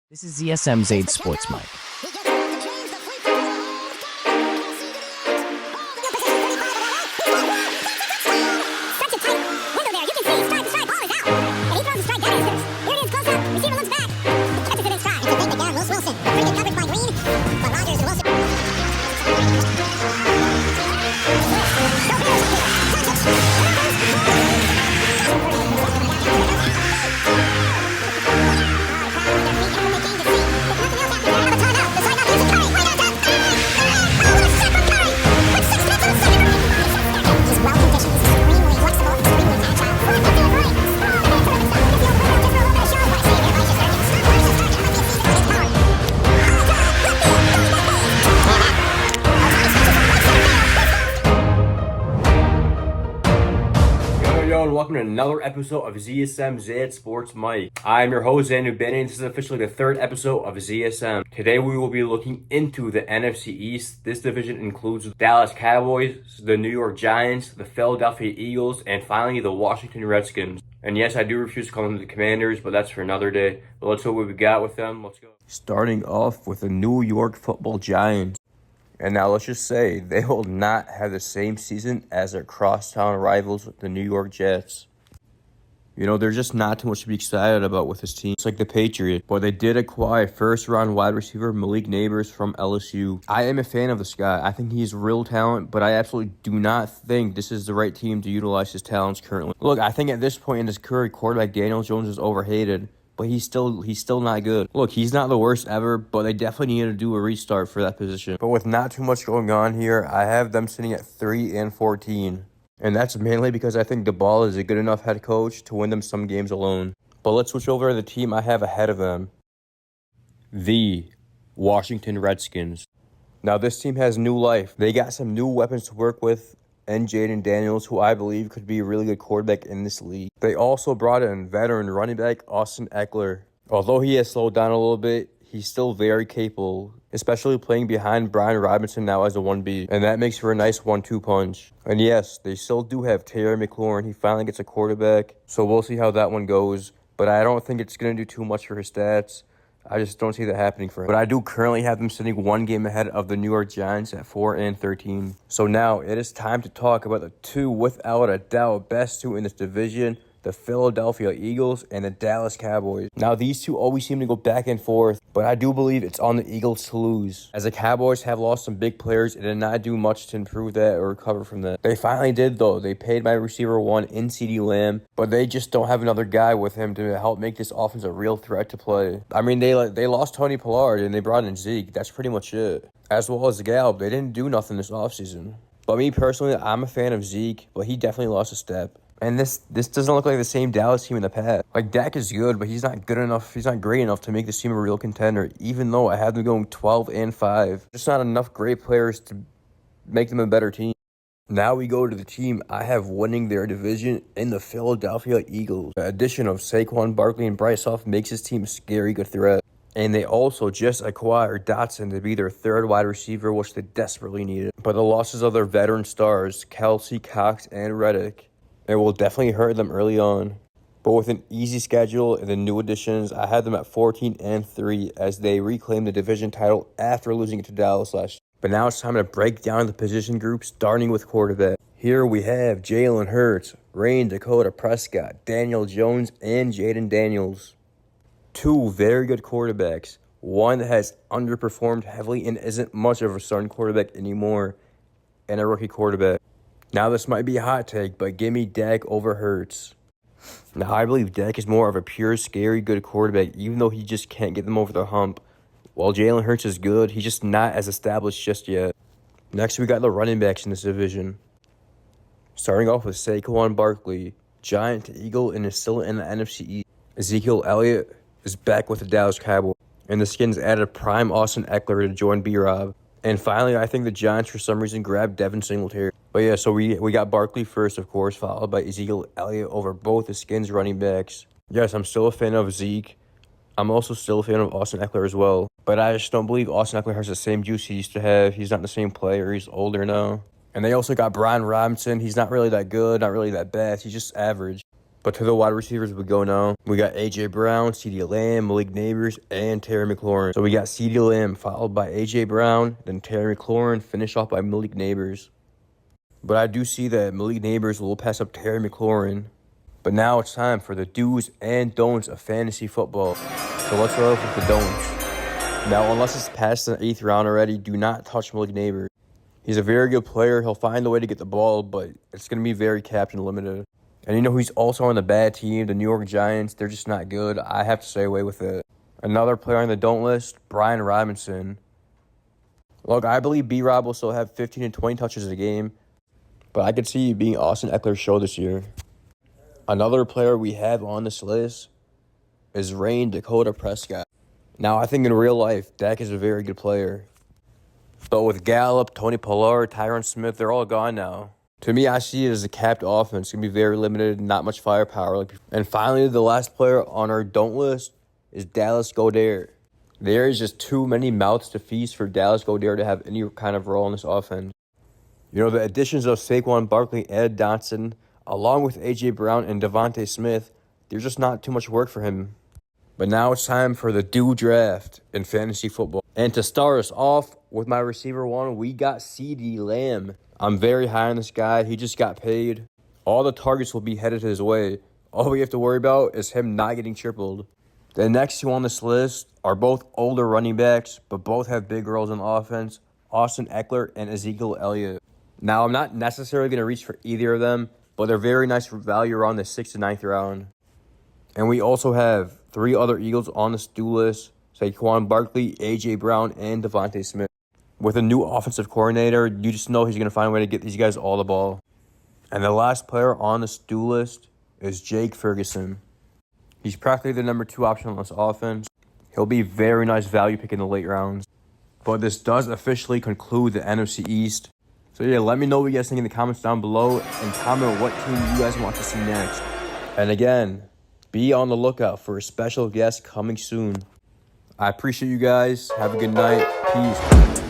This is ZSM Zaid Sports Mic. And welcome to another episode of ZSM Zaid'sSportsMic. I'm your host, Xander Benny, and this is officially the third episode of ZSM. Today we will be looking into the NFC East. This division includes the Dallas Cowboys, the New York Giants, the Philadelphia Eagles, and finally the Washington Redskins. And yes, I do refuse to call them the Commanders, but that's for another day. But let's see what we got with them. Let's go. Starting off with the New York Football Giants. And now let's just say they will not have the same season as their crosstown rivals, the New York Jets. You know, there's just not too much to be excited about with this team. It's like the Patriots. But they did acquire first-round wide receiver Malik Neighbors from LSU. I am a fan of this guy. I think he's real talent, but I absolutely do not think this is the right team to utilize his talents currently. Look, I think at this point in his career, quarterback Daniel Jones is overhated. But he's still not good. Look, he's not the worst ever, but they definitely need to do a restart for that position. But with not too much going on here, I have them sitting at 3-14. And that's mainly because I think Ball is a good enough head coach to win them some games alone. But let's switch over to the team I have ahead of them. The Washington Redskins. Now this team has new life. They got some new weapons to work with, and Jaden Daniels, who I believe could be a really good quarterback in this league. They also brought in veteran running back Austin Eckler. Although he has slowed down a little bit, he's still very capable, especially playing behind Brian Robinson now as a 1B, and that makes for a nice 1-2 punch. And yes, they still do have Terry McLaurin. He finally gets a quarterback, so we'll see how that one goes, but I don't think it's going to do too much for his stats. I just don't see that happening for him. But I do currently have them sitting one game ahead of the New York Giants at 4-13. So now it is time to talk about the two, without a doubt, best two in this division, the Philadelphia Eagles and the Dallas Cowboys. Now these two always seem to go back and forth, but I do believe it's on the Eagles to lose, as the Cowboys have lost some big players and did not do much to improve that or recover from that. They finally did though. They paid my receiver one in CeeDee Lamb, but they just don't have another guy with him to help make this offense a real threat to play. I mean, they lost Tony Pollard and they brought in Zeke. That's pretty much it. As well as Gallup, they didn't do nothing this offseason. But me personally, I'm a fan of Zeke, but he definitely lost a step. And this doesn't look like the same Dallas team in the past. Like, Dak is good, but he's not good enough. He's not great enough to make this team a real contender, even though I have them going 12-5. Just not enough great players to make them a better team. Now we go to the team I have winning their division in the Philadelphia Eagles. The addition of Saquon Barkley and Bryce Huff makes this team a scary good threat. And they also just acquired Dotson to be their third wide receiver, which they desperately needed. But the losses of their veteran stars, Kelsey, Cox, and Reddick, it will definitely hurt them early on. But with an easy schedule and the new additions, I had them at 14-3 as they reclaim the division title after losing it to Dallas last year. But now it's time to break down the position group, starting with quarterback. Here we have Jalen Hurts, Rayne Dakota Prescott, Daniel Jones, and Jaden Daniels. Two very good quarterbacks. One that has underperformed heavily and isn't much of a starting quarterback anymore, and a rookie quarterback. Now this might be a hot take, but give me Dak over Hurts. Now I believe Dak is more of a pure, scary, good quarterback, even though he just can't get them over the hump. While Jalen Hurts is good, he's just not as established just yet. Next, we got the running backs in this division. Starting off with Saquon Barkley, Giant to Eagle, and is still in the NFC East. Ezekiel Elliott is back with the Dallas Cowboys, and the Skins added prime Austin Eckler to join B-Rob. And finally, I think the Giants, for some reason, grabbed Devin Singletary. But yeah, so we got Barkley first, of course, followed by Ezekiel Elliott over both the Skins running backs. Yes, I'm still a fan of Zeke. I'm also still a fan of Austin Eckler as well. But I just don't believe Austin Eckler has the same juice he used to have. He's not the same player. He's older now. And they also got Brian Robinson. He's not really that good, not really that bad. He's just average. But to the wide receivers we go now. We got A.J. Brown, C.D. Lamb, Malik Neighbors, and Terry McLaurin. So we got C.D. Lamb followed by A.J. Brown, then Terry McLaurin, finished off by Malik Neighbors. But I do see that Malik Neighbors will pass up Terry McLaurin. But now it's time for the do's and don'ts of fantasy football. So let's start off with the don'ts. Now, unless it's past the 8th round already, do not touch Malik Neighbors. He's a very good player. He'll find a way to get the ball, but it's going to be very capped and limited. And you know he's also on the bad team, the New York Giants. They're just not good. I have to stay away with it. Another player on the don't list, Brian Robinson. Look, I believe B-Rob will still have 15 and 20 touches a game, but I could see it being Austin Eckler's show this year. Another player we have on this list is Rain Dakota Prescott. Now, I think in real life, Dak is a very good player. But with Gallup, Tony Pollard, Tyron Smith, they're all gone now. To me, I see it as a capped offense. It's going to be very limited, not much firepower. And finally, the last player on our don't list is Dallas Goedert. There is just too many mouths to feast for Dallas Goedert to have any kind of role in this offense. You know, the additions of Saquon Barkley, Ed Dotson, along with A.J. Brown and Devontae Smith, there's just not too much work for him. But now it's time for the do draft in fantasy football. And to start us off with my receiver one, we got C.D. Lamb. I'm very high on this guy. He just got paid. All the targets will be headed his way. All we have to worry about is him not getting tripled. The next two on this list are both older running backs, but both have big roles in offense, Austin Eckler and Ezekiel Elliott. Now, I'm not necessarily going to reach for either of them, but they're very nice value around the 6th to 9th round. And we also have 3 other Eagles on this do list, Saquon Barkley, A.J. Brown, and Devontae Smith. With a new offensive coordinator, you just know he's going to find a way to get these guys all the ball. And the last player on this do list is Jake Ferguson. He's practically the number 2 option on this offense. He'll be very nice value pick in the late rounds. But this does officially conclude the NFC East. So yeah, let me know what you guys think in the comments down below and comment what team you guys want to see next. And again, be on the lookout for a special guest coming soon. I appreciate you guys. Have a good night. Peace.